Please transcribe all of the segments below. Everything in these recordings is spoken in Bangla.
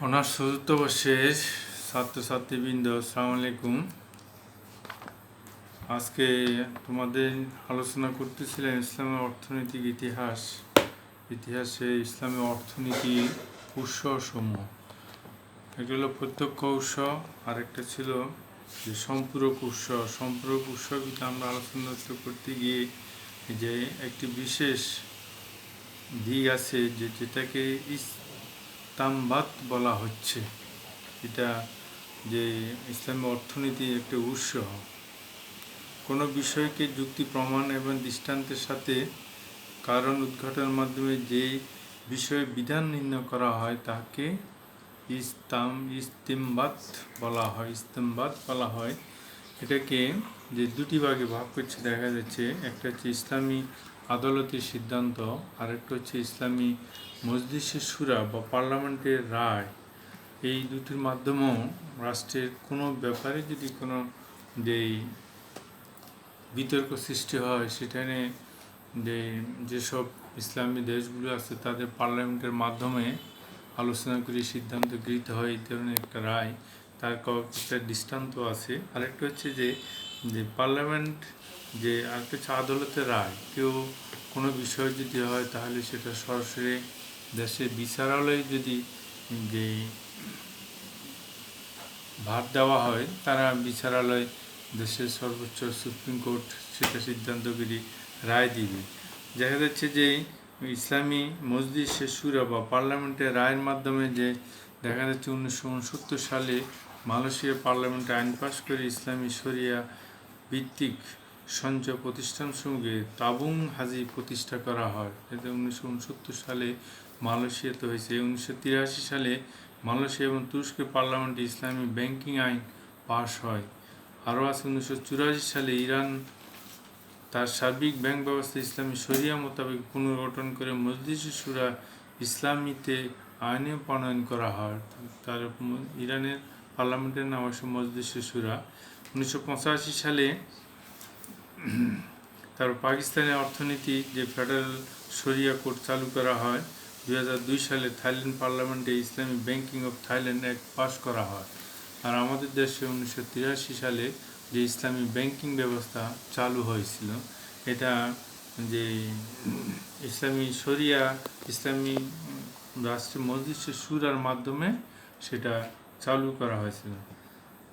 অনার্স চতুর্থ বর্ষের ছাত্রছাত্রীবৃন্দ, আসসালামু আলাইকুম। আজকে তোমাদের আলোচনা করতেছিলাম ইসলামের অর্থনৈতিক ইতিহাসে ইসলামের অর্থনীতির উৎসসমূহ। একটা হলো প্রত্যক্ষ উৎস, আরেকটা ছিল যে সম্পূরক উৎস। সম্পূরক উৎস কিন্তু আমরা আলোচনা করতে গিয়ে যে একটি বিশেষ দিক আছে যেটাকে ইস্তামবাদ বলা হচ্ছে। এটা যে ইসলামী অর্থনীতির একটা উৎস। কোনো বিষয়কে যুক্তি প্রমাণ এবং দৃষ্টান্তের সাথে কারণ উদ্ঘাটনের মাধ্যমে যে বিষয়ে বিধান নির্ণয় করা হয় তাকে ইস্তিমবাদ বলা হয়। এটাকে যে দুটি ভাগে ভাগ করছে দেখা যাচ্ছে, একটা হচ্ছে ইসলামী আদালতের সিদ্ধান্ত, আরেকটা হচ্ছে ইসলামী মজলিসে শুরা বা পার্লামেন্টের রায়। এই দুটির মাধ্যমেও রাষ্ট্রের কোনো ব্যাপারে যদি কোনো বিতর্ক সৃষ্টি হয়, সেখানে যেসব ইসলামী দেশগুলো আছে তাদের পার্লামেন্টের মাধ্যমে আলোচনা করে সিদ্ধান্ত গৃহীত হয়। এই ধরনের একটা রায়, তার কয়েকটা দৃষ্টান্ত আছে। আরেকটা হচ্ছে যে পার্লামেন্ট আরেকটা হচ্ছে আদালতের রায়। কেউ কোনো বিষয় যদি হয় তাহলে সেটা সরাসরি দেশের বিচারালয়ে যদি ভার দেওয়া হয়, তারা বিচারালয় দেশের সর্বোচ্চ সুপ্রিম কোর্ট সেটা সিদ্ধান্ত করে রায় দিবে। দেখা যাচ্ছে যে ইসলামী মজলিসে শুরা বা পার্লামেন্টের রায়ের মাধ্যমে যে দেখা যাচ্ছে 1969 সালে মালয়েশিয়া পার্লামেন্টে আইন পাশ করে ইসলামী শরিয়া ভিত্তিক সঞ্চয় প্রতিষ্ঠানসমূহে তাবুং হাজি প্রতিষ্ঠা করা হয়। এটা 1969 সালে মালয়েশিয়াতে হয়েছে। 1983 সালে মালয়েশিয়া এবং তুরস্কের পার্লামেন্টে ইসলামী ব্যাংকিং আইন পাশ হয়। আরও আছে 1984 সালে ইরান তার সার্বিক ব্যাংক ব্যবস্থা ইসলামী শরিয়া মোতাবেক পুনর্গঠন করে মজলিসে শুরা ইসলামীতে আইনে প্রণয়ন করা হয়। তার ইরানের পার্লামেন্টের নাম হচ্ছে মজলিসে শুরা। 1985 সালে তার পাকিস্তানের অর্থনীতি যে ফেডারেল শরিয়া কোড চালু করা হয়। 2002 সালে থাইল্যান্ড পার্লামেন্টে ইসলামী banking of Thailand act pass করা হয়। আর আমাদের দেশে 1983 সালে যে ইসলামী ব্যাংকিং ব্যবস্থা চালু হয়েছিল, এটা যে ইসলামী ইসলামী রাষ্ট্রীয় মজলিসে শুরার মাধ্যমে সেটা চালু করা হয়েছিল।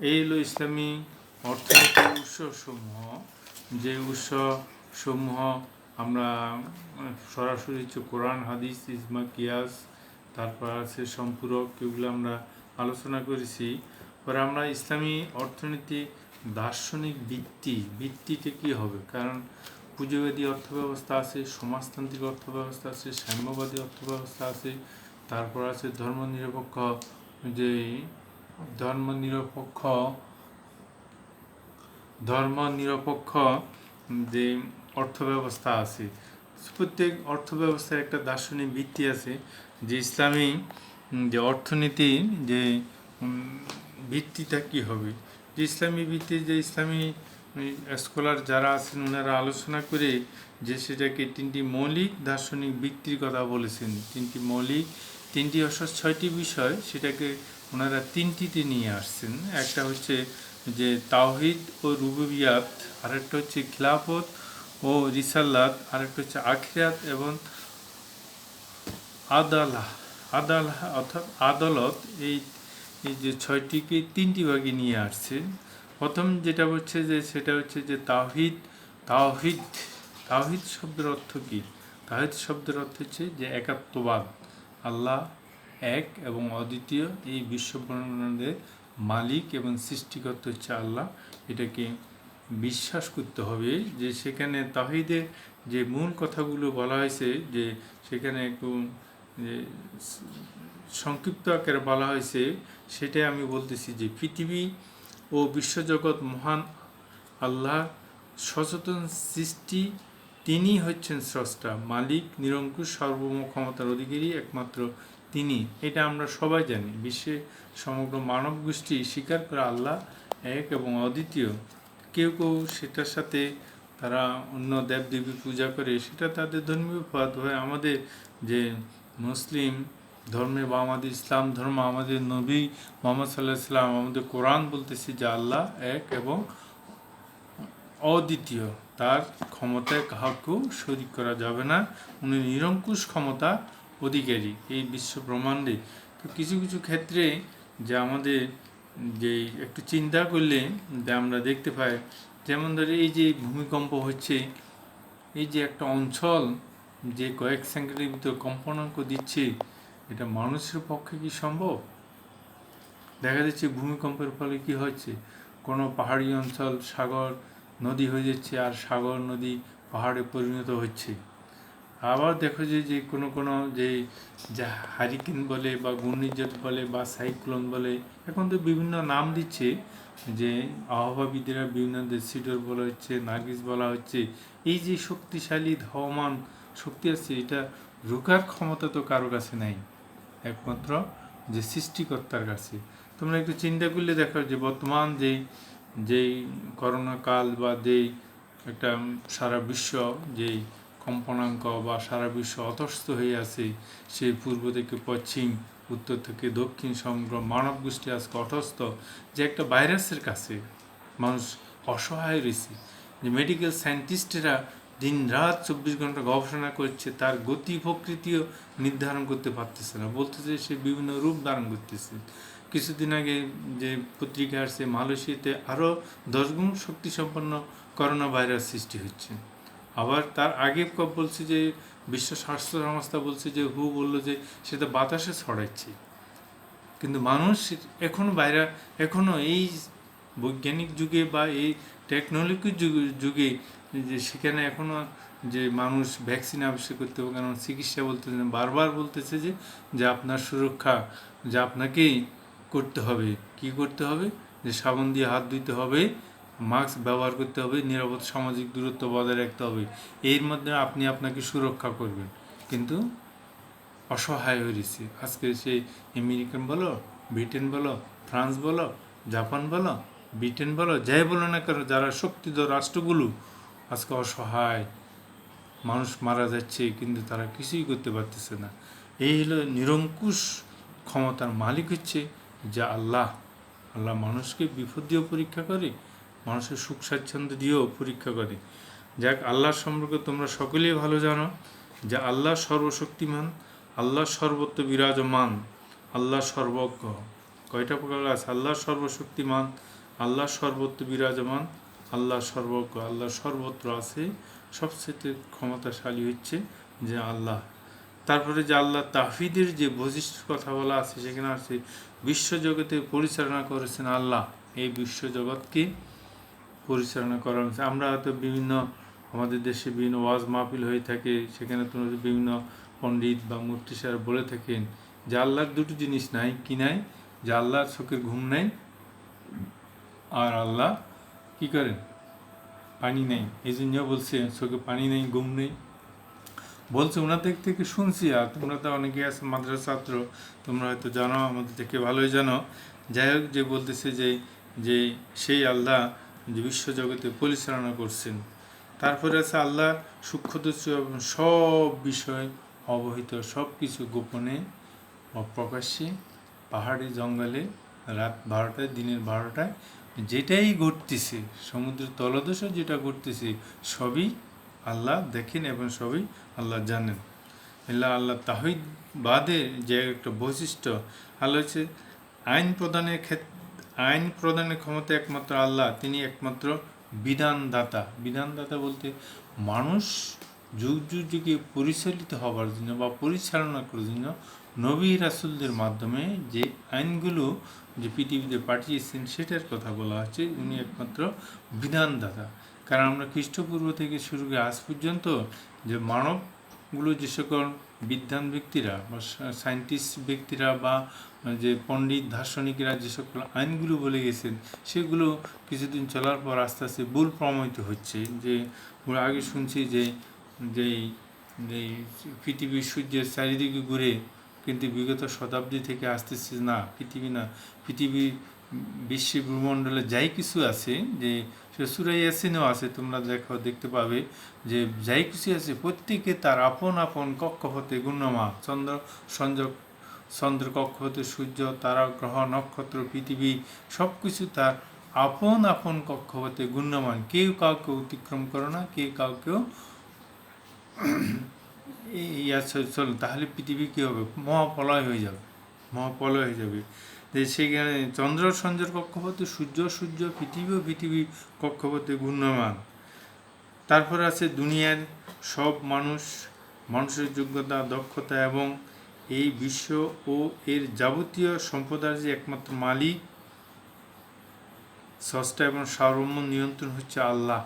এই হলো ইসলামী অর্থনৈতিক উৎসসমূহ। যে উৎসসমূহ আমরা সরাসরি কোরআন, হাদিস, ইজমা, কিয়াস, তারপর আছে সম্পূরক, এগুলো আমরা আলোচনা করেছি। পরে আমরা ইসলামী অর্থনীতি দার্শনিক ভিত্তিতে কী হবে, কারণ পুঁজিবাদী অর্থব্যবস্থা আছে, সমাজতান্ত্রিক অর্থব্যবস্থা আছে, সাম্যবাদী অর্থব্যবস্থা আছে, তারপর আছে ধর্মনিরপেক্ষ যে অর্থব্যবস্থা আছে। প্রত্যেক অর্থব্যবস্থার একটা দার্শনিক ভিত্তি আছে। যে ইসলামী যে অর্থনীতির যে ভিত্তিটা কী হবে, যে ইসলামী ভিত্তি, যে ইসলামী স্কলার যারা আছেন ওনারা আলোচনা করে যে সেটাকে তিনটি মৌলিক দার্শনিক ভিত্তির কথা বলেছেন। তিনটি অর্থাৎ 6টি বিষয়, সেটাকে ওনারা তিনটিতে নিয়ে আসছেন। একটা হচ্ছে যে তাওহীদ ও রুবুবিয়াত, আরেকটা হচ্ছে খিলাফত ও রিসালাত, আরেকটা হচ্ছে আখিরাত এবং আদালত। এই যে 6টিকে 3টি ভাগে নিয়ে আসছে। প্রথম যেটা হচ্ছে যে সেটা হচ্ছে যে তাওহীদ শব্দের অর্থ কী? তাওহীদ শব্দের অর্থ হচ্ছে যে একাত্মবাদ, আল্লাহ এক এবং অদ্বিতীয়, এই বিশ্বব্রহ্মাণ্ডের মালিক এবং সৃষ্টিকর্তা হচ্ছে আল্লাহ। এটাকে বিশ্বাস করতে হবে। যে সেখানে তাওহীদের যে মূল কথাগুলো বলা হয়েছে, যে সেখানে একটু সংক্ষিপ্ত আকারে বলা হয়েছে, সেটাই আমি বলতেছি। যে পৃথিবী ও বিশ্বজগৎ মহান আল্লাহ সচেতন সৃষ্টি, তিনি হচ্ছেন স্রষ্টা, মালিক, নিরঙ্কুশ, সার্বভৌম ক্ষমতার অধিকারী একমাত্র তিনি। এটা আমরা সবাই জানি। বিশ্বে সমগ্র মানব গোষ্ঠী স্বীকার করে আল্লাহ এক এবং অদ্বিতীয়। কেউ সেটার সাথে তারা অন্য দেবদেবী পূজা করে, সেটা তাদের ধর্মীয় পথ হয়। আমাদের যে মুসলিম ধর্মে বা আমাদের ইসলাম ধর্ম, আমাদের নবী মোহাম্মদ সাল্লাহ সাল্লাম, আমাদের কোরআন বলতেছে যে আল্লাহ এক এবং অদ্বিতীয়, তার ক্ষমতায় কাহাকেও শরীক করা যাবে না, উনি নিরঙ্কুশ ক্ষমতা অধিকারী এই বিশ্ব ব্রহ্মাণ্ডে। তো কিছু কিছু ক্ষেত্রে যে আমাদের যে একটু চিন্তা করলে যে আমরা দেখতে পাই, যেমন ধরে এই যে ভূমিকম্প হচ্ছে, এই যে একটা অঞ্চল যে কয়েক সেকেন্ডের ভিতর কম্পনাঙ্ক দিচ্ছে, এটা মানুষের পক্ষে কি সম্ভব? দেখা যাচ্ছে ভূমিকম্পের ফলে কি হচ্ছে, কোনো পাহাড়ি অঞ্চল সাগর নদী হয়ে যাচ্ছে, আর সাগর নদী পাহাড়ে পরিণত হচ্ছে। আবার দেখো যে কোনো কোনো যে যা হারিকেন বলে বা ঘূর্ণিঝড় বলে বা সাইক্লোন বলে, এখন তো বিভিন্ন নাম দিচ্ছে, যে আবহাওয়াবিদেরা বিভিন্ন সিডর বলা হচ্ছে, নার্গিস বলা হচ্ছে। এই যে শক্তিশালী ধাবমান শক্তি আছে, এটা রোকার ক্ষমতা তো কারো কাছে নাই, একমাত্র যে সৃষ্টিকর্তার কাছে। তোমরা একটু চিন্তা করলে দেখো যে বর্তমান যেই করোনা কাল বা যেই একটা সারা বিশ্ব যেই কম্পনাঙ্ক বা সারা বিশ্ব অতস্থ হয়ে আছে, সেই পূর্ব থেকে পশ্চিম, উত্তর থেকে দক্ষিণ সমগ্র মানব গোষ্ঠী আজকে অতস্থ, যে একটা ভাইরাসের কাছে মানুষ অসহায় রয়েছে। যে মেডিকেল সায়েন্টিস্টেরা দিন রাত 24 ঘন্টা গবেষণা করছে, তার গতি প্রকৃতিও নির্ধারণ করতে পারতেছে না, বলতেছে সে বিভিন্ন রূপ ধারণ করতেছে। কিছুদিন আগে যে পত্রিকা আসছে, মালয়েশিয়াতে আরও 10 গুণ শক্তিসম্পন্ন করোনা ভাইরাস সৃষ্টি হচ্ছে। আবার তার আগে বলছে যে বিশ্ব স্বাস্থ্য সংস্থা বলছে যে বললো যে সেটা বাতাসে ছড়াচ্ছে। কিন্তু মানুষ এখনও এই বৈজ্ঞানিক যুগে বা এই টেকনোলজির যুগে যে সেখানে এখনও যে মানুষ ভ্যাকসিন আবিষ্কার করতে হবে, কারণ চিকিৎসা বলতেছে বারবার বলতেছে যে আপনার সুরক্ষা যে আপনাকেই করতে হবে। কি করতে হবে? যে সাবান দিয়ে হাত ধুতে হবে, মাস্ক ব্যবহার করতে হবে, নিরাপদ সামাজিক দূরত্ব বজায় রাখতে হবে, এর মধ্যে আপনি আপনাকে সুরক্ষা করবেন। কিন্তু অসহায় হয়ে রয়েছে আজকে, সেই আমেরিকান বলো, ব্রিটেন বলো, ফ্রান্স বলো, জাপান বলো, ব্রিটেন বলো, যাই বলো না কেন, যারা শক্তিধর রাষ্ট্রগুলো আজকে অসহায়, মানুষ মারা যাচ্ছে কিন্তু তারা কিছুই করতে পারতেছে না। এই হলো নিরঙ্কুশ ক্ষমতার মালিক হচ্ছে যা আল্লাহ। আল্লাহ মানুষকে বিপদ দিয়েও পরীক্ষা করে, মানুষের সুখ স্বাচ্ছন্দ্য দিয়েও পরীক্ষা করে। যাক, আল্লাহর সম্পর্কে তোমরা সকলেই ভালো জানো যে আল্লাহ সর্বশক্তিমান, আল্লাহ সর্বত্র বিরাজমান, আল্লাহ সর্বজ্ঞ। কয়টা প্রকার আছে? আল্লাহ সর্বশক্তিমান, আল্লাহ সর্বত্র বিরাজমান, আল্লাহ সর্বজ্ঞ। আল্লাহ সর্বত্র আছে, সবচেয়ে ক্ষমতাশালী হচ্ছে যে আল্লাহ। তারপরে যে আল্লাহ তাওহীদের যে বৈশিষ্ট্যের কথা বলা আছে, সেখানে আছে বিশ্বজগতে পরিচালনা করেছেন আল্লাহ। এই বিশ্বজগৎকে পরিচালনা করা হয়েছে। আমরা হয়তো বিভিন্ন আমাদের দেশে বিভিন্ন ওয়াজ মাহফিল হয়ে থাকে, সেখানে তোমরা বিভিন্ন পণ্ডিত বা মুফতি সাহেব বলে থাকেন যে আল্লাহর দুটো জিনিস নাই, কি নাই? যে আল্লাহর চোখের ঘুম নাই, আর আল্লাহ কি করেন? পানি নেই। এই জন্য বলছে চোখে পানি নেই, ঘুম নেই। বলছে ওনাদের থেকে শুনছি। আর তোমরা তো অনেকে আছে মাদ্রাসা ছাত্র, তোমরা হয়তো জানো, আমাদের থেকে ভালোই জানো। যাই হোক, যে বলতেছে যে সেই আল্লাহ যে বিশ্বজগতে পরিচালনা করছেন। তারপরে আছে আল্লাহ সূক্ষ্মদর্শী এবং সব বিষয় অবহিত, সব কিছু গোপনে অপ্রকাশ্যে, পাহাড়ি জঙ্গলে, রাত 12টায়, দিনের 12টায় যেটাই ঘটতেছে, সমুদ্রের তলদেশে যেটা ঘটতেছে, সবই আল্লাহ দেখেন এবং সবই আল্লাহ জানেন। আল্লাহ তাওহীদ বাদে যে একটা বৈশিষ্ট্য, আল্লাহ হচ্ছে আইন প্রদানের ক্ষমতা একমাত্র আল্লাহ। তিনি একমাত্র বিধানদাতা। বিধানদাতা বলতে মানুষ যুগ যুগ যুগে পরিচালিত হবার জন্য বা পরিচালনা করার জন্য নবী রাসূলদের মাধ্যমে যে আইনগুলো যে পৃথিবীতে পাঠিয়েছেন, সেটার কথা বলা হচ্ছে। উনি একমাত্র বিধানদাতা। কারণ আমরা খ্রিস্টপূর্ব থেকে শুরু করে আজ পর্যন্ত যে মানবগুলো, যে সকল বিদ্বান ব্যক্তিরা বা সায়েন্টিস্ট ব্যক্তিরা বা যে পণ্ডিত দার্শনিকেরা যে সকল আইনগুলো বলে গেছেন, সেগুলো কিছুদিন চলার পর আস্তে আস্তে ভুল প্রমাণিত হচ্ছে। যে আমরা আগে শুনছি যে যেই পৃথিবী সূর্যের চারিদিকে ঘুরে, কিন্তু বিগত শতাব্দী থেকে আসতেছে না, পৃথিবী বিশ্বে ভূমণ্ডলে যাই কিছু আছে, যে সে সূরা ইয়াসিনেও আছে, তোমরা দেখতে পাবে যে যাই কিছু আছে প্রত্যেকে তার আপন আপন কক্ষপথে ঘূর্ণমান চন্দ্র সংযোগ চন্দ্র, কক্ষপথে সূর্য, তারা, গ্রহ, নক্ষত্র, পৃথিবী সব কিছু তার আপন আপন কক্ষপথে গুণ্যমান। কেউ কাউকে অতিক্রম করে না, কেউ কাউকেও চল, তাহলে পৃথিবী কী হবে? মহাপ্রলয় হয়ে যাবে, মহাপ্রলয় হয়ে যাবে। যে সেখানে চন্দ্র সূর্যের কক্ষপথে, সূর্য পৃথিবী কক্ষপথে ঘূর্ণমান। তারপরে আছে দুনিয়ার সব মানুষের যোগ্যতা, দক্ষতা এবং এই বিশ্ব ও এর যাবতীয় সম্পদের যে একমাত্র মালিক, স্রষ্টা এবং সার্বভৌম নিয়ন্ত্রণ হচ্ছে আল্লাহ।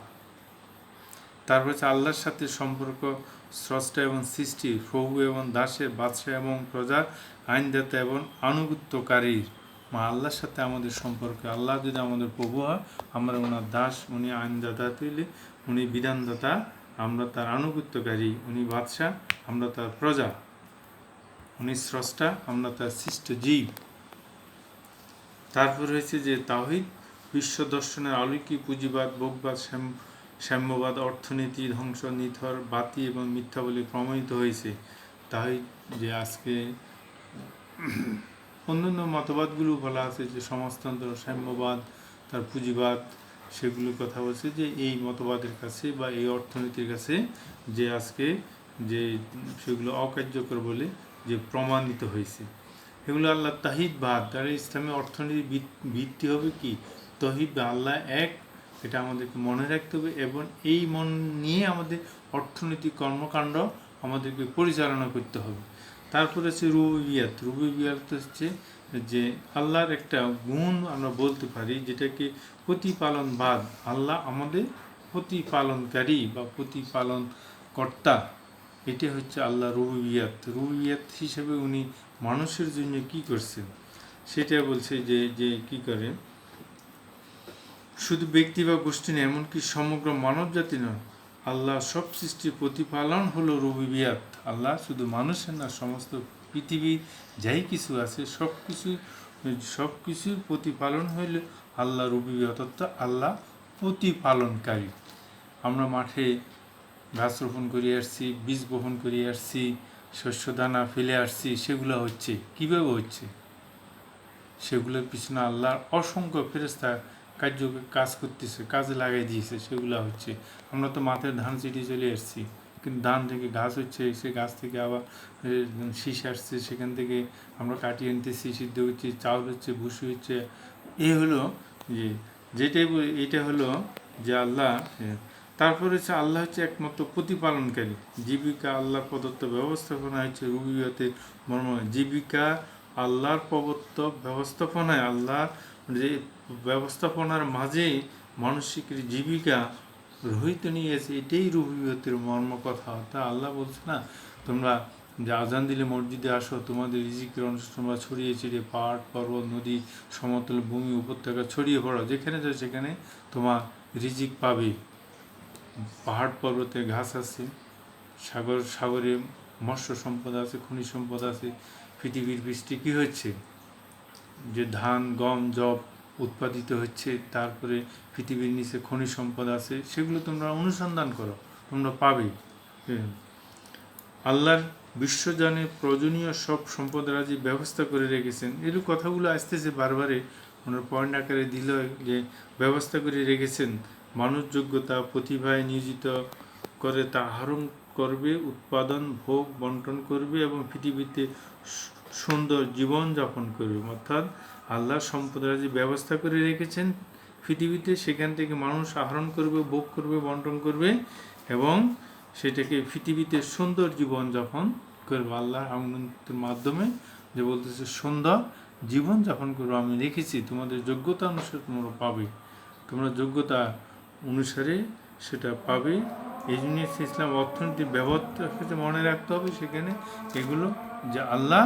তারপর হচ্ছে আল্লাহর সাথে সম্পর্ক স্রষ্টা এবং সৃষ্টি, প্রভু এবং দাসের, বাদশাহ এবং প্রজার, আইনদাতা এবং আনুগত্যকারীর। আল্লাহর সাথে আমাদের সম্পর্ক, আল্লাহ যদি আমাদের প্রভু হয়, আমরা ওনার দাস, উনি আইনদাতা তৈরি, উনি বিধানদাতা, আমরা তার আনুগত্যকারী, উনি বাদশাহ, আমরা তার প্রজা, উনি স্রষ্টা, আমরা তার সৃষ্ট জীব। তারপর হয়েছে যে তাওহীদ, বিশ্ব দর্শনের অলৌকিক পুঁজিবাদ, ভোগবাদ, সাম্যবাদ, অর্থনীতি ধ্বংস, নিথর, বাতি এবং মিথ্যা বলে প্রমাণিত হয়েছে। তাওহীদ যে আজকে অন্যান্য মতবাদগুলো বলা আছে যে সমাজতন্ত্র, সাম্যবাদ, তার পুঁজিবাদ, সেগুলোর কথা বলছে যে এই মতবাদের কাছে বা এই অর্থনীতির কাছে যে আজকে যে সেগুলো অকার্যকর বলে যে প্রমাণিত হয়েছে। এগুলো আল্লাহ তাহিদবাদ, তারা ইসলামী অর্থনীতির ভিত্তি হবে কি? তহিদ বা আল্লাহ এক, এটা আমাদেরকে মনে রাখতে হবে এবং এই মন নিয়ে আমাদের অর্থনৈতিক কর্মকাণ্ড আমাদেরকে পরিচালনা করতে হবে। তারপরে হচ্ছে রুবুবিয়াত হচ্ছে যে আল্লাহর একটা গুণ আমরা বলতে পারি যেটাকে প্রতিপালনবাদ। আল্লাহ আমাদের প্রতিপালনকারী বা প্রতিপালন কর্তা, এটা হচ্ছে আল্লাহ রুবুবিয়াত হিসেবে উনি মানুষের জন্য কি করছেন সেটা বলছে যে কি করে, শুধু ব্যক্তি বা গোষ্ঠী নয়, এমনকি সমগ্র মানব জাতি নয়, আল্লাহ সব সৃষ্টির প্রতিপালন হলো রুবুবিয়াত। আল্লাহ শুধু মানুষের না, সমস্ত পৃথিবীর যাই কিছু আছে সব কিছুর প্রতিপালন হইলে আল্লাহ রুবুবিয়াত, অর্থাৎ আল্লাহ প্রতিপালনকারী। আমরা মাঠে গাছ রোপণ করে আসছি, বীজ বপন করে আসছি, শস্য দানা ফেলে আসছি, সেগুলো হচ্ছে কীভাবে হচ্ছে? সেগুলোর পিছনে আল্লাহর অসংখ্য ফেরেশতা কাজ করতেছে, কাজে লাগাই দিয়েছে, সেগুলো হচ্ছে। আমরা তো মাঠে ধান চিটি চলে আসছি, কিন্তু ধান থেকে গাছ হচ্ছে, সে গাছ থেকে আবার শীষ আসছে, সেখান থেকে আমরা কাটিয়ে আনতেছি, সিদ্ধ হচ্ছে, চাউল হচ্ছে, ভুসি হচ্ছে। এই হলো এটা হলো যে আল্লাহ। তারপরে হচ্ছে আল্লাহ হচ্ছে একমাত্র প্রতিপালনকারী। জীবিকা আল্লাহর প্রদত্ত ব্যবস্থাপনা হচ্ছে রুবুবিয়াতের মর্ম। জীবিকা আল্লাহর প্রদত্ত ব্যবস্থাপনায়, আল্লাহ যে ব্যবস্থাপনার মাঝেই মানসিক জীবিকা রহিত নিয়েছে, এটাই রুবুবিয়াতের মর্ম কথা। তা আল্লাহ বলছে না, তোমরা যে আজান দিলে মসজিদে আসো, তোমাদের রিজিকের অংশ তোমরা ছড়িয়ে ছিটিয়ে পাহাড়, পর্বত, নদী, সমতল ভূমি, উপত্যকা ছড়িয়ে পড়ো, যেখানে যাও সেখানে তোমার রিজিক পাবে। পাহাড় পর্বতে ঘাস আছে, সাগরে মৎস্য সম্পদ আছে, খনিজ সম্পদ আছে। পৃথিবীর বৃষ্টি কী হচ্ছে, যে ধান, গম, যব উৎপাদিত হচ্ছে। তারপরে পৃথিবীর নিচে খনিজ সম্পদ আছে, সেগুলো তোমরা অনুসন্ধান করো, তোমরা পাবে। আল্লাহর বিশ্বজনের প্রয়োজনীয় সব সম্পদরাজি ব্যবস্থা করে রেখেছেন। এর কথাগুলো আসতেছে বারবারে, ওনার পয়েন্ট আকারে দিল যে ব্যবস্থা করে রেখেছেন। মানুষ যোগ্যতা, প্রতিভায় নিয়োজিত করে তা আহরণ করবে, উৎপাদন, ভোগ, বন্টন করবে এবং পৃথিবীতে সুন্দর জীবন যাপন করবে। অর্থাৎ আল্লাহ সম্পদরাজি ব্যবস্থা করে রেখেছেন পৃথিবীতে, সেখান থেকে মানুষ আহরণ করবে, ভোগ করবে, বন্টন করবে এবং সেটাকে পৃথিবীতে সুন্দর জীবন যাপন করবে। আল্লাহর আনন্দের মাধ্যমে যে বলতেছে সুন্দর জীবন যাপন করবে আমি রেখেছি, তোমাদের যোগ্যতা অনুসারে তোমরা পাবে, তোমরা যোগ্যতা অনুসারে সেটা পাবে। এই জন্য ইসলাম অর্থনীতির ব্যবস্থা মনে রাখতে হবে, সেখানে এগুলো যে আল্লাহ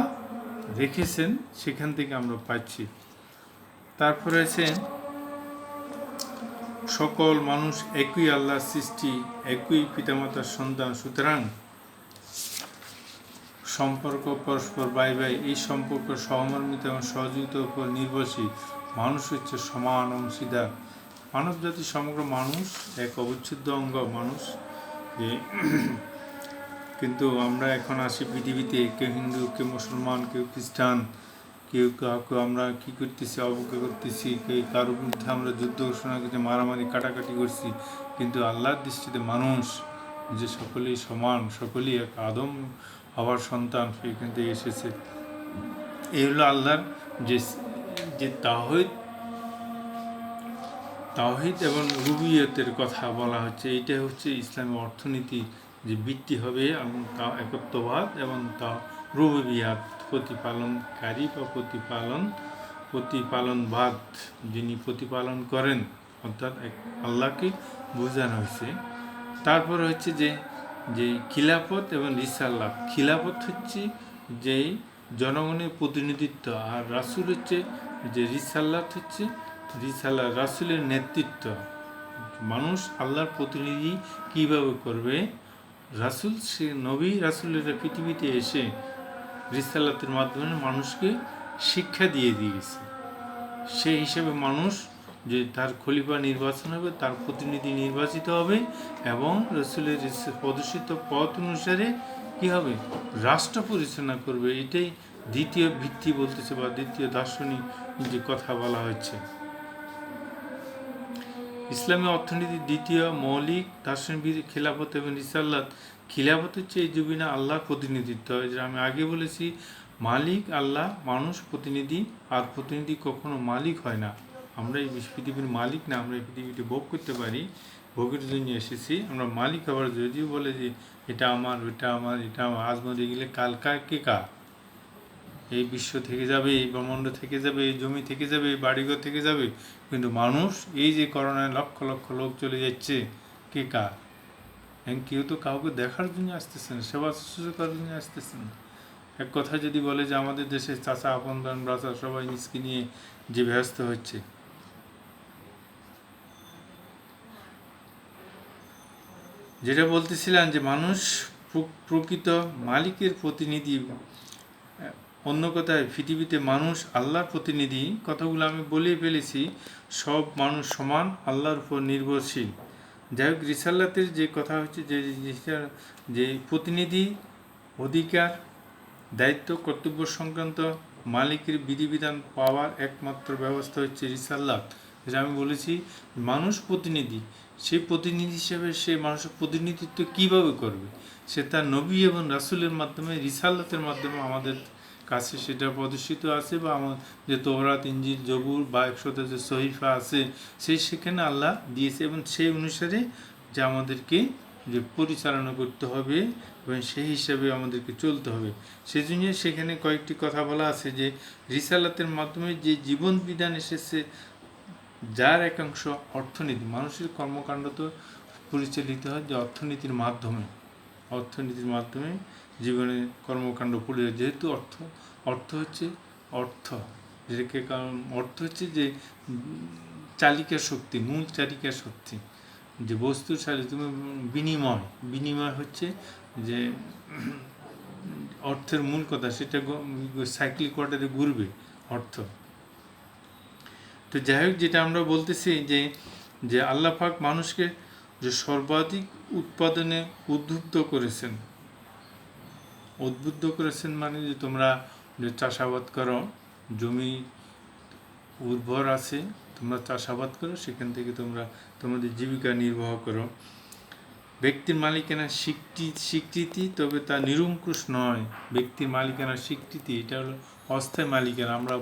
রেখেছেন সেখান থেকে আমরা পাচ্ছি। তারপরে আছে সকল মানুষ একই আল্লাহর সৃষ্টি, একই পিতামাতার সন্তান, সুতরাং সম্পর্ক পরস্পর বাই এই সম্পর্ক সহমর্মিতা এবং সহযোগিতার উপর নির্ভরশীল। মানুষ হচ্ছে সমান অংশীদার। মানব জাতির সমগ্র মানুষ এক অবিচ্ছেদ্য অঙ্গ। মানুষ যে কিন্তু আমরা এখন আসি পৃথিবীতে, কেউ হিন্দু, কেউ মুসলমান, কেউ খ্রিস্টান, কেউ কাউকে আমরা কী করতেছি, অবজ্ঞা করতেছি, কেউ কারোর বিরুদ্ধে আমরা যুদ্ধ ঘোষণা করছি, মারামারি কাটাকাটি করছি। কিন্তু আল্লাহর দৃষ্টিতে মানুষ যে সকলেই সমান, সকলেই এক আদম হওয়ার সন্তান, সেখান থেকে এসেছে। এই হলো আল্লাহর যে যে তাওহীদ এবং রুবিয়তের কথা বলা হচ্ছে। এইটা হচ্ছে ইসলামের অর্থনীতি, যে বৃত্তি হবে এবং তা একত্ববাদ এবং তা রুবিয়াত, প্রতিপালনকারী বা প্রতিপালনবাদ, যিনি প্রতিপালন করেন, অর্থাৎ আল্লাহকে বোঝানো হয়েছে। তারপর হচ্ছে যে যে খিলাফত এবং রিসালাত। খিলাফত হচ্ছে যেই জনগণের প্রতিনিধিত্ব, আর রাসূল হচ্ছে যে রিসালাত হচ্ছে রাসূলের নেতৃত্ব। মানুষ আল্লাহর প্রতিনিধি কিভাবে করবে? রাসূল, সে নবী রাসূলেরা পৃথিবীতে এসে রিসালাতের মাধ্যমে মানুষকে শিক্ষা দিয়ে দিয়েছে। সেই হিসেবে মানুষ যে তার খলিফা নির্বাচন হবে, তার প্রতিনিধি নির্বাচিত হবে এবং রাসূলের প্রদর্শিত পথ অনুসারে কী হবে? রাষ্ট্র পরিচালনা করবে। এটাই দ্বিতীয় ভিত্তি বলতেছে, বা দ্বিতীয় দার্শনিক যে কথা বলা হচ্ছে। ইসলামী অর্থনীতির দ্বিতীয় মৌলিক দার্শনিক খিলাফত এবং রিসালাত। খিলাফত হচ্ছে এই জমিনে আল্লাহর প্রতিনিধিত্ব। যে আমি আগে বলেছি, মালিক আল্লাহ, মানুষ প্রতিনিধি, আর প্রতিনিধি কখনো মালিক হয় না। আমরা এই পৃথিবীর মালিক না, আমরা এই পৃথিবীতে ভোগ করতে পারি, ভোগের জন্য এসেছি। আমরা মালিক হবার যদিও বলে যে এটা আমার, ওইটা আমার, এটা আমার, আজ মরে গেলে কাল কে কার? এই বিশ্ব থেকে যাবে, এই ব্রহ্মাণ্ড থেকে যাবে, এই জমি থেকে যাবে, এই বাড়িঘর থেকে যাবে, কিন্তু মানুষ, এই যে করোনায় লক্ষ লক্ষ লোক চলে যাচ্ছে, কে কার? কেউ তো কাউকে দেখার জন্য আসতেছেন, সেবা শুশ্রূষা করার জন্য আসতেছেন। এক কথা যদি বলে যে আমাদের দেশে চাচা, আপন ধান, ব্রাচা সবাই নিজকে নিয়ে যে ব্যস্ত হচ্ছে। যেটা বলতেছিলাম যে মানুষ প্রকৃত মালিকের প্রতিনিধি। অন্য কথায় পৃথিবীতে মানুষ আল্লাহর প্রতিনিধি। কথাগুলো আমি বলেই ফেলেছি, সব মানুষ সমান, আল্লাহর উপর নির্ভরশীল। যাই হোক, রিসালাতের যে কথা হচ্ছে, যে প্রতিনিধি, অধিকার, দায়িত্ব, কর্তব্য সংক্রান্ত মালিকের বিধিবিধান পাওয়ার একমাত্র ব্যবস্থা হচ্ছে রিসালাত। যেটা আমি বলেছি, মানুষ প্রতিনিধি, সেই প্রতিনিধি হিসেবে সে মানুষের প্রতিনিধিত্ব কীভাবে করবে? সে তার নবী এবং রাসূলের মাধ্যমে, রিসালাতের মাধ্যমে আমাদের কাছে সেটা প্রদর্শিত আছে, বা আমার যে তওরাত, ইনজিল, জবুর বা 100টা যে সহিফা আছে, সেখানে আল্লাহ দিয়েছে, এবং সেই অনুসারে যে আমাদেরকে যে পরিচালনা করতে হবে এবং সেই হিসাবে আমাদেরকে চলতে হবে। সেই জন্য সেখানে কয়েকটি কথা বলা আছে যে রিসালাতের মাধ্যমে যে জীবন বিধান এসেছে, যার একাংশ অর্থনীতি। মানুষের কর্মকাণ্ড তো পরিচালিত হয় যে অর্থনীতির মাধ্যমে জীবনে কর্মকাণ্ড পরিচালিত। যেহেতু অর্থ হচ্ছে যেটাকে, কারণ অর্থ হচ্ছে যে চালিকা শক্তি, মূল চালিকা শক্তি, যে বস্তুর সাথে তুমি বিনিময় হচ্ছে যে অর্থের মূল কথা, সেটা সাইক্লিক অর্ডারে ঘুরবে অর্থ। তো যাই হোক, যেটা আমরা বলতেছি যে আল্লাহ পাক মানুষকে যে সর্বাধিক উৎপাদনে উদ্বুদ্ধ করেছেন, মানে যে তোমরা যে চাষাবাদ করো, জমি উর্বর আছে, তোমরা চাষাবাদ করো, সেখান থেকে তোমরা তোমাদের জীবিকা নির্বাহ করো। ব্যক্তির মালিকানার স্বীকৃতি, তবে তা নিরঙ্কুশ নয়। ব্যক্তির মালিকানার স্বীকৃতি, এটা হলো অস্থায়ী মালিকানা, আমরা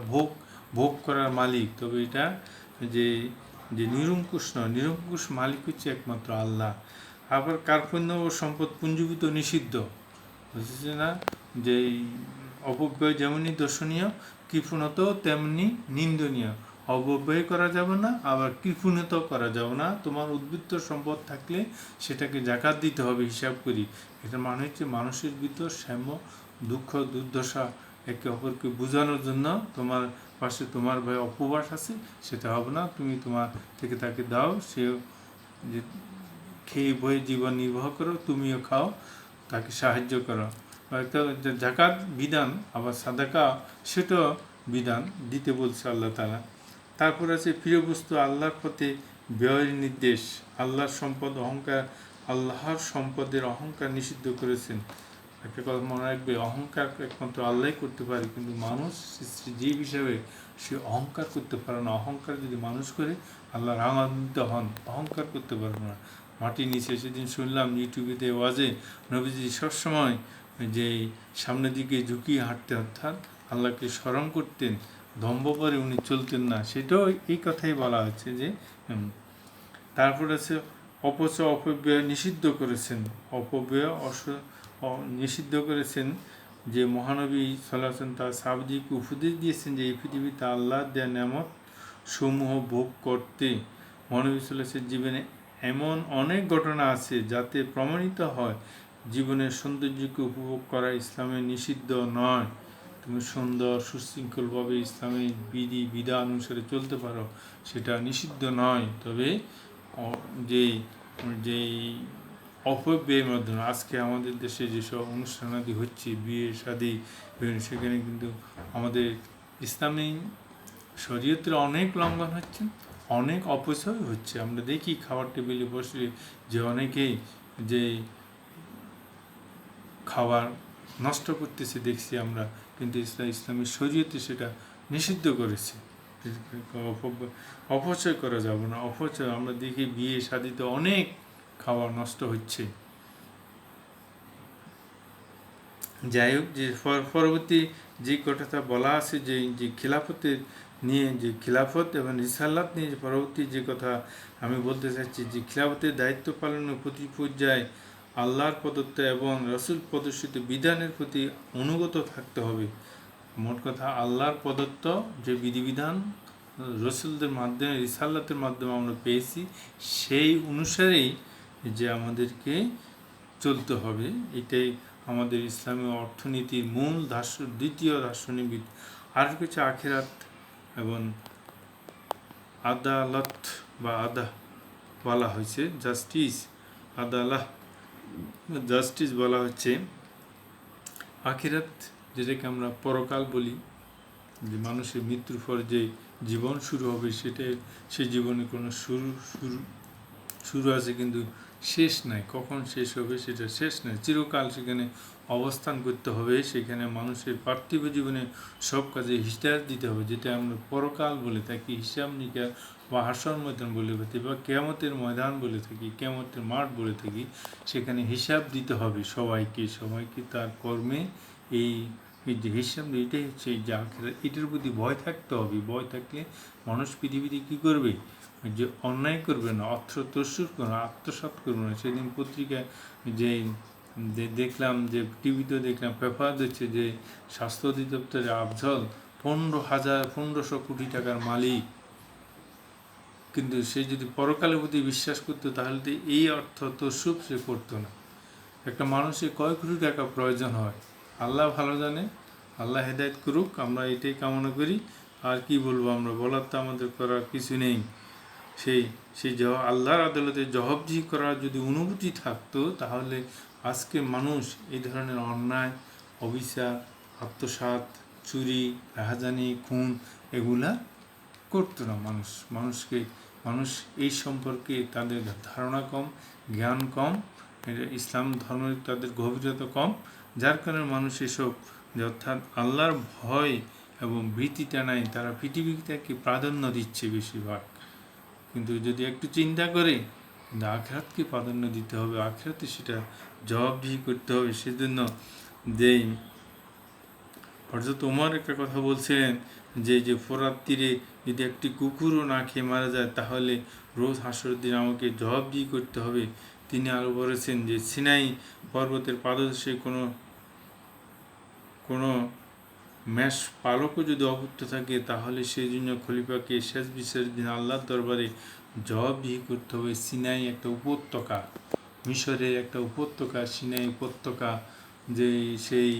ভোগ করার মালিক, তবে এটা যে নিরঙ্কুশ নয়। নিরঙ্কুশ মালিক হচ্ছে একমাত্র আল্লাহ। আবার কার্পণ্য ও সম্পদ পুঞ্জীভূত নিষিদ্ধ, বুঝেছে না? যে অপব্যয় যেমনই দর্শনীয়, কৃপণতাও তেমনি নিন্দনীয়। অপব্যয় করা যাবে না, আবার কৃপণতাও করা যাবে না। তোমার উদ্বৃত্ত সম্পদ থাকলে সেটাকে জাকাত দিতে হবে, হিসাব করি। এটা মানে হচ্ছে মানুষের ভিতর সাম্য, দুঃখ, দুর্দশা একে অপরকে বোঝানোর জন্য। তোমার পাশে তোমার ভাই উপবাস আছে, সেটা হবে না, তুমি তোমার থেকে তাকে দাও, সেও যে খেয়ে বয়ে জীবন নির্বাহ করো, তুমিও খাও, তাকে সাহায্য করো। একটা জাকাত বিধান, আবার সাদাকা সেটাও বিধান দিতে বলছে আল্লাহ তাআলা। তারপর আছে প্রিয় বস্তু আল্লাহর পথে ব্যয়ের নির্দেশ। আল্লাহর সম্পদের অহংকার নিষিদ্ধ করেছেন। একটা কথা মনে রাখবে, অহংকার একমাত্র আল্লাহ করতে পারে, কিন্তু মানুষ জীব হিসাবে সে অহংকার করতে পারে না। অহংকার যদি মানুষ করে, আল্লাহ রাগান্বিত হন। অহংকার করতে পারে না। মাটির নিচে সেদিন শুনলাম ইউটিউবেতে ওয়াজে, নবীজি সবসময় যে সামনের দিকে ঝুঁকিয়ে হাঁটতে, অর্থাৎ আল্লাহকে স্মরণ করতেন, দম্ভ করে উনি চলতেন না। সেটাও এই কথাই বলা হচ্ছে যে তারপর আছে অপচয় অপব্যয় নিষিদ্ধ করেছেন। অপব্যয় নিষিদ্ধ করেছেন যে মহানবী সাল্লাল্লাহু আলাইহি ওয়াসাল্লাম তার সাহাবীদেরকে উপদেশ দিয়েছেন যে এই পৃথিবীতে আল্লাহ দেয়া নেয়ামত সমূহ ভোগ করতে। মহানবী সাল্লাল্লাহু আলাইহি ওয়াসাল্লামের জীবনে এমন অনেক ঘটনা আছে যাতে প্রমাণিত হয় জীবনের সৌন্দর্যকে উপভোগ করা ইসলামের নিষিদ্ধ নয়। তুমি সুন্দর সুশৃঙ্খলভাবে ইসলামের বিধি বিধান অনুসারে চলতে পারো, সেটা নিষিদ্ধ নয়। তবে যেই যেই অপব্যয়ের মাধ্যমে আজকে আমাদের দেশে যেসব অনুষ্ঠানাদি হচ্ছে, বিয়ে শাদী, সেখানে কিন্তু আমাদের ইসলামী শরীয়তের অনেক লঙ্ঘন হচ্ছে, অনেক অপচয় হচ্ছে। আমরা দেখি খাবার টেবিলে বসলে যে অনেকেই যে খাবার নষ্ট করতেছে দেখছি আমরা, কিন্তু ইসলামী শরীয়তে সেটা নিষিদ্ধ করেছে। অপচয় করা যাবে না। অপচয় আমরা দেখি বিয়ে শাদীতে অনেক খাবার নষ্ট হচ্ছে। যাই হোক, যে পরবর্তী যে কথাটা বলা আছে যে খিলাফতের নিয়ে, যে খিলাফত এবং রিসালাত নিয়ে যে পরবর্তী যে কথা আমি বলতে চাচ্ছি, যে খিলাফতের দায়িত্ব পালনের প্রতি পর্যায়ে আল্লাহর প্রদত্ত এবং রসুল প্রদর্শিত বিধানের প্রতি অনুগত থাকতে হবে। মোট কথা, আল্লাহর প্রদত্ত যে বিধিবিধান রসুলদের মাধ্যমে, রিসালাতের মাধ্যমে আমরা পেয়েছি, সেই অনুসারেই যে আমাদেরকে চলতে হবে। এটাই আমাদের ইসলামী অর্থনীতির মূল দ্বিতীয় দার্শনিক। আর কিছু আখিরাত এবং আদালত বা বলা হয়েছে, জাস্টিস, আদালাহ, জাস্টিস বলা হচ্ছে। আখিরাত যেটাকে আমরা পরকাল বলি, যে মানুষের মৃত্যুর পর যে জীবন শুরু হবে, সেটাই সে জীবনে কোনো শুরু আছে কিন্তু শেষ নাই। কখন শেষ হবে সেটা শেষ নাই। চিরকাল সেখানে অবস্থান করতে হবে। সেখানে মানুষের পার্থিব জীবনে সব কাজে হিসাব দিতে হবে, যেটা আমরা পরকাল বলে থাকি, হিসাব নিকাশ বা হাসর ময়দান বলে থাকি, বা কেয়ামতের ময়দান বলে থাকি, কেয়ামতের মাঠ বলে থাকি। সেখানে হিসাব দিতে হবে সবাইকে তার কর্মে। এই যে হিসাব, এটাই হচ্ছে এই যে আখিরাত। এটার প্রতি ভয় থাকতে হবে। ভয় থাকলে মানুষ পৃথিবীতে কী করবে? যে অন্যায় করবে না, তস্যুর করবে না, আত্মসাৎ করবে না। সেদিন পত্রিকায় যে দেখলাম, যে টিভিতে দেখলাম, পেপার দিচ্ছে যে স্বাস্থ্য অধিদপ্তরে আফজল 1500 কোটি টাকার মালিক, কিন্তু সে যদি পরকালের প্রতি বিশ্বাস করতো তাহলে তো এই অর্থ তস্যুপ সে করতো না। একটা মানুষের কয় কোটি টাকা প্রয়োজন হয় আল্লাহ ভালো জানে। আল্লাহ হেদায়েত করুক, আমরা এটাই কামনা করি। আর কি বলবো আমরা, বলার তো আমাদের করার কিছু নেই। সেই আল্লাহর আদালতে জবাবদিহি করার যদি অনুভূতি থাকতো, তাহলে আজকে মানুষ এই ধরনের অন্যায়, অবিচার, আত্মসাৎ, চুরি, রাহাজানি, খুন এগুলা করতো না। মানুষ এই সম্পর্কে তাদের ধারণা কম, জ্ঞান কম, ইসলাম ধর্মের তাদের গভীরতা কম, যার কারণে মানুষ এসব, অর্থাৎ আল্লাহর ভয় এবং ভীতিটা নাই। তারা পৃথিবীটাকে প্রাধান্য দিচ্ছে বেশিরভাগ। কিন্তু যদি একটু চিন্তা করে, কিন্তু আখিরাতকে প্রাধান্য দিতে হবে, আখিরাতে সেটা জবাবদিহি করতে হবে। সেজন্য যেই হযরত ওমর একটা কথা বলছিলেন, যে ফোরাত তীরে যদি একটি কুকুরও না খেয়ে মারা যায়, তাহলে রোজ হাসরের দিন আমাকে জবাবদিহি করতে হবে। তিনি আরও বলেছেন যে সিনাই পর্বতের পাদদেশে কোনো মেষ পালকও যদি অভুক্ত থাকে, তাহলে সেই জন্য খলিফাকে শেষ বিচারের দিন আল্লাহর দরবারে জবাবদিহি করতে হবে। সিনাই একটা উপত্যকা, মিশরের একটা উপত্যকা, সিনাই উপত্যকা। যে সেই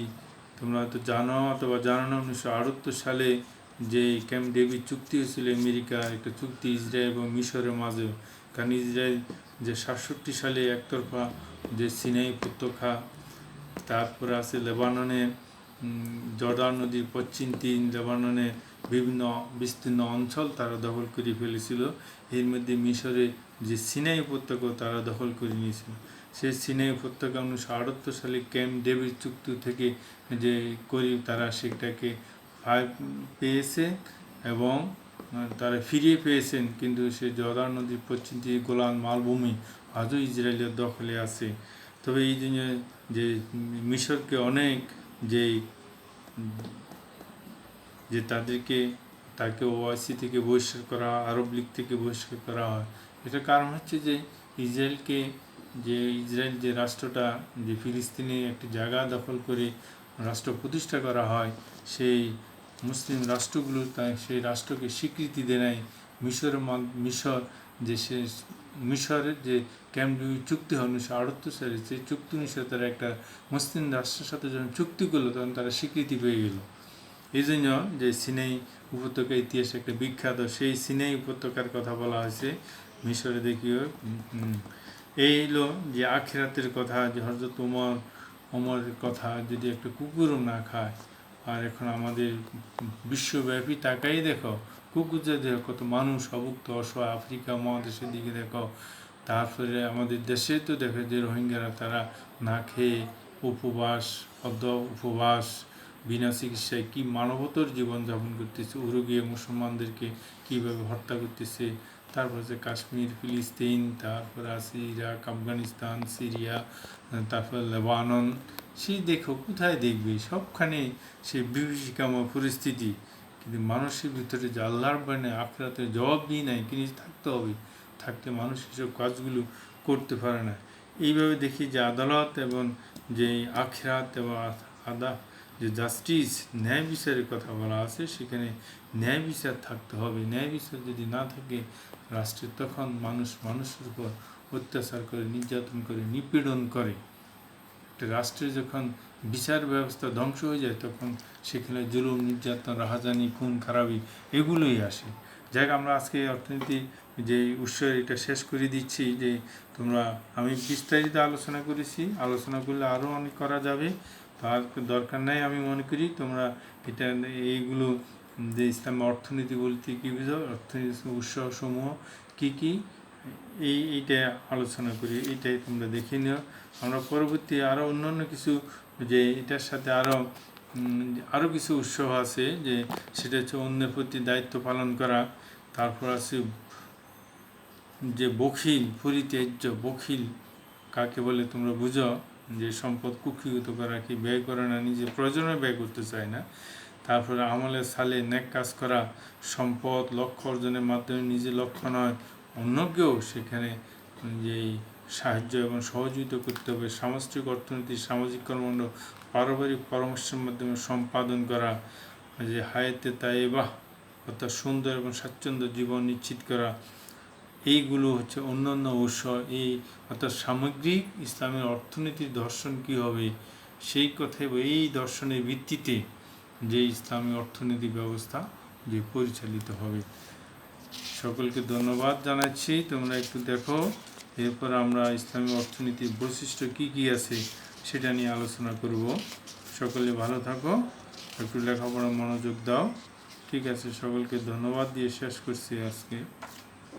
তোমরা হয়তো জানো অথবা জানো না, 1978 সালে যে ক্যাম্প ডেভিড চুক্তি হয়েছিল, আমেরিকার একটা চুক্তি ইসরায়েল এবং মিশরের মাঝে। কারণ ইসরায়েল যে 67 সালে একতরফা যে সিনাই উপত্যকা, তারপরে আছে লেবাননের জর্ডান নদীর পশ্চিম তীর, লেবাননে বিভিন্ন বিস্তীর্ণ অঞ্চল তারা দখল করে ফেলেছিল। এর মধ্যে মিশরে যে সিনাই উপত্যকা তারা দখল করে নিয়েছিল। সে সিনাই উপত্যকা 1978 সালে ক্যাম্প ডেভিড চুক্তি থেকে যে তারা সেটাকে পেয়েছে এবং তারা ফিরিয়ে পেয়েছেন, কিন্তু সে জর্দান নদীর পশ্চিম দিকে গোলান মালভূমি আজও ইসরায়েলের দখলে আছে। তবে এই জন্য যে মিশরকে অনেক যে তাকে ওআইসি থেকে বহিষ্কার করা, আরব লীগ থেকে বহিষ্কার করা হয়। এটার কারণ হচ্ছে যে ইসরায়েল যে রাষ্ট্রটা, যে ফিলিস্তিনে একটি জায়গা দখল করে রাষ্ট্র প্রতিষ্ঠা করা হয়, সেই মুসলিম রাষ্ট্রগুলো সেই রাষ্ট্রকে স্বীকৃতি দেয় নাই। মিশরের যে ক্যাম্প ডেভিড চুক্তি হয় 1978 সালে, সেই চুক্তি অনুসারে তারা একটা মুসলিম রাষ্ট্রের সাথে যখন চুক্তি করলো তখন তারা স্বীকৃতি পেয়ে গেল। এই জন্য যে সিনাই উপত্যকা ইতিহাসে একটা বিখ্যাত, সেই সিনাই উপত্যকার কথা বলা হয়েছে মিশরে। দেখিও এই হলো যে আখিরাতের কথা, যে হযরত ওমরের কথা, যদি একটা কুকুরও না খায়। আর এখন আমাদের বিশ্বব্যাপী তাকাই দেখো, কুকুর দেখো কত মানুষ অভুক্ত অসহায়, আফ্রিকা মহাদেশের দিকে দেখো, তারপরে আমাদের দেশে তো দেখো যে রোহিঙ্গারা তারা না খেয়ে উপবাস বিনা চিকিৎসায় কি মানবতর জীবনযাপন করতেছে, উরুগুয়ে মুসলমানদেরকে কীভাবে হত্যা করতেছে, তারপর আছে কাশ্মীর, ফিলিস্তিন, তারপরে আছে ইরাক, আফগানিস্তান, সিরিয়া, তারপর লেবানন। সেই দেখো কোথায় দেখবে, সবখানে সে বিভীষিকাময় পরিস্থিতি। কিন্তু মানুষের ভিতরে যে আল্লাহর বানে আখিরাতে জবাবদিহি নাই, কিন্তু থাকতে মানুষ এসব কাজগুলো করতে পারে না। এইভাবে দেখি যে আদালত এবং যে আখিরাত এবং যে জাস্টিস, ন্যায় বিচারের কথা বলা আছে, সেখানে ন্যায় বিচার থাকতে হবে। ন্যায় বিচার যদি না থাকে রাষ্ট্রে, তখন মানুষের উপর অত্যাচার করে, নির্যাতন করে, নিপীড়ন করে। একটা রাষ্ট্রের যখন বিচার ব্যবস্থা ধ্বংস হয়ে যায়, তখন সেখানে জুলুম, নির্যাতন, রাহাজানি, খুন খারাপি এগুলোই আসে। যাক, আমরা আজকে অর্থনীতি যে উৎস এটা শেষ করে দিচ্ছি। যে আমি বিস্তারিত আলোচনা করেছি, আলোচনা করলে আরও অনেক করা যাবে, তার দরকার নাই। আমি মনে করি তোমরা এইগুলো যে ইসলাম অর্থনীতি বলতে কী বুঝো, অর্থনীতির উৎসসমূহ কী কী, এইটা আলোচনা করি, এইটাই তোমরা দেখে নিও। আমরা পরবর্তী আরও অন্যান্য কিছু, যে এটার সাথে আরও কিছু উৎসব আছে, যে সেটা হচ্ছে অন্যের প্রতি দায়িত্ব পালন করা। তারপর আছে যে বখিল কাকে বলে তোমরা বুঝো, যে সম্পদ কুক্ষিগত করা, কি ব্যয় করে না, নিজে প্রয়োজনে ব্যয় করতে চায় না। তারপরে আমলে সালে নেক কাজ করা, সম্পদ লক্ষ্য অর্জনের মাধ্যমে নিজে লক্ষ্য নয় অন্যকেও সেখানে যে সাহায্য এবং সহযোগিতা করতে হবে। সামষ্টিক অর্থনীতি, সামাজিক কর্মকাণ্ড পারিবারিক পরামর্শের মাধ্যমে সম্পাদন করা, যে হায়াতে তাইবাহ অর্থাৎ সুন্দর এবং স্বাচ্ছন্দ্য জীবন নিশ্চিত করা। এইগুলো হচ্ছে অন্যান্য উৎস। অর্থাৎ সামগ্রিক ইসলামের অর্থনীতির দর্শন কী হবে, সেই কথাই এই দর্শনের ভিত্তিতে যে ইসলামী অর্থনীতি ব্যবস্থা যে পরিচালিত হবে। সকলকে ধন্যবাদ জানাচ্ছি। তোমরা একটু দেখো, এরপর আমরা ইসলামী অর্থনীতির বৈশিষ্ট্য কী কী আছে সেটা নিয়ে আলোচনা করব। সকলে ভালো থাকো, একটু লেখাপড়া মনোযোগ দাও। ঠিক আছে, সকলকে ধন্যবাদ দিয়ে শেষ করছি আজকে।